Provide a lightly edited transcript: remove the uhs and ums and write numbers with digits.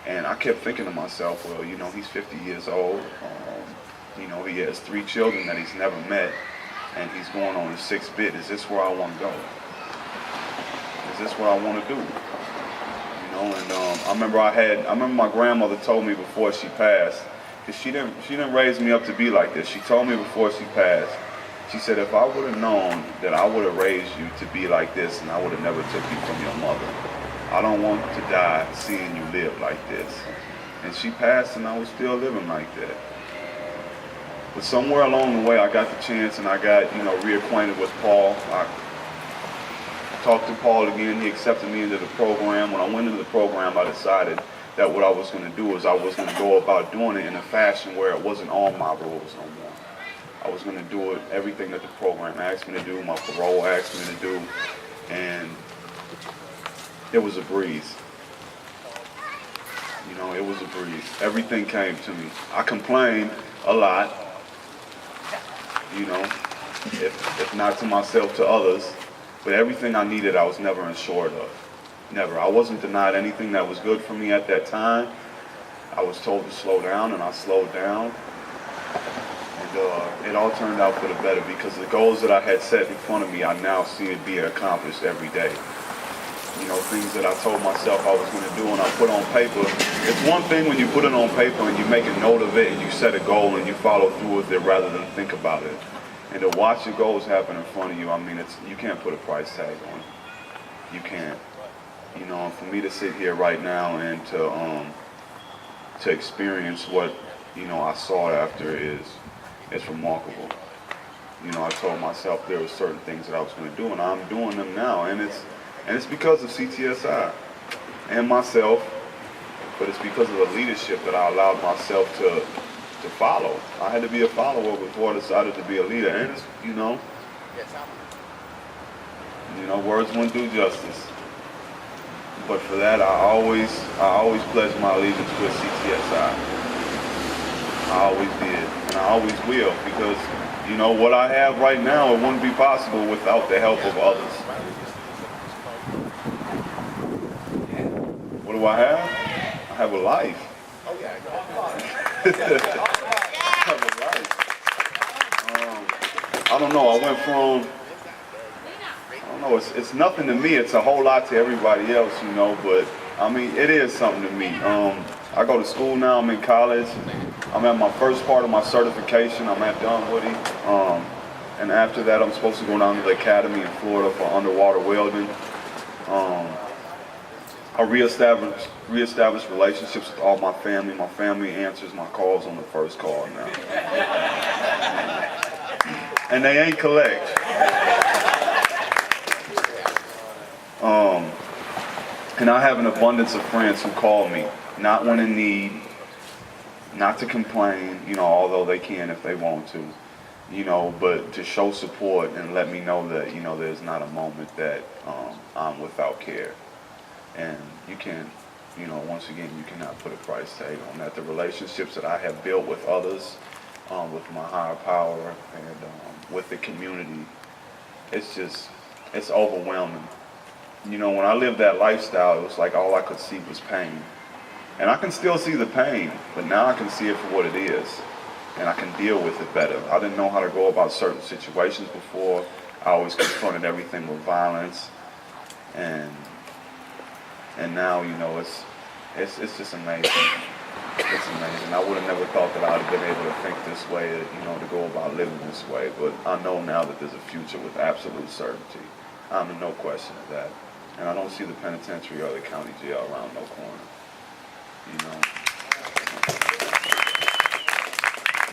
And I kept thinking to myself, well, you know, he's 50 years old. You know, he has 3 children that he's never met, and he's going on his 6th bid. Is this where I want to go? Is this what I want to do? You know, and I remember my grandmother told me before she passed, because she didn't raise me up to be like this. She told me before she passed, she said, if I would have known that I would have raised you to be like this, and I would have never took you from your mother, I don't want to die seeing you live like this. And she passed, and I was still living like that. But somewhere along the way, I got the chance, and I got, you know, reacquainted with Paul. I talked to Paul again. He accepted me into the program. When I went into the program, I decided that what I was going to do is I was going to go about doing it in a fashion where it wasn't on my rules no more. I was going to do it, everything that the program asked me to do, my parole asked me to do, and it was a breeze. You know, it was a breeze. Everything came to me. I complained a lot, you know, if not to myself, to others, but everything I needed I was never unsure of. Never. I wasn't denied anything that was good for me at that time. I was told to slow down, and I slowed down. And it all turned out for the better, because the goals that I had set in front of me, I now see it being accomplished every day. You know, things that I told myself I was going to do and I put on paper. It's one thing when you put it on paper and you make a note of it and you set a goal and you follow through with it rather than think about it. And to watch your goals happen in front of you, I mean, you can't put a price tag on it. You can't. You know, and for me to sit here right now and to experience what, you know, I sought after is remarkable. You know, I told myself there were certain things that I was going to do, and I'm doing them now, and it's because of CTSI and myself, but it's because of the leadership that I allowed myself to follow. I had to be a follower before I decided to be a leader, and it's, you know, words wouldn't do justice. But for that, I always pledged my allegiance with CTSI. I always did, and I always will, because, you know, what I have right now, it wouldn't be possible without the help of others. What do I have? I have a life. I have a life. I don't know, I went from, it's nothing to me. It's a whole lot to everybody else, you know, but I mean, it is something to me. I go to school now, I'm in college. I'm at my first part of my certification. I'm at Dunwoody. And after that, I'm supposed to go down to the academy in Florida for underwater welding. I reestablished relationships with all my family. My family answers my calls on the first call now. And they ain't collect. And I have an abundance of friends who call me, not when in need, not to complain, you know, although they can if they want to, you know, but to show support and let me know that, you know, there's not a moment that I'm without care. And you can't, you know, once again, you cannot put a price tag on that. The relationships that I have built with others, with my higher power, and with the community, it's overwhelming. You know, when I lived that lifestyle, it was like all I could see was pain. And I can still see the pain, but now I can see it for what it is. And I can deal with it better. I didn't know how to go about certain situations before. I always confronted everything with violence. And now, you know, it's just amazing. It's amazing. I would have never thought that I'd have been able to think this way, you know, to go about living this way. But I know now that there's a future with absolute certainty. I'm in no question of that. And I don't see the penitentiary or the county jail around no corner. You know.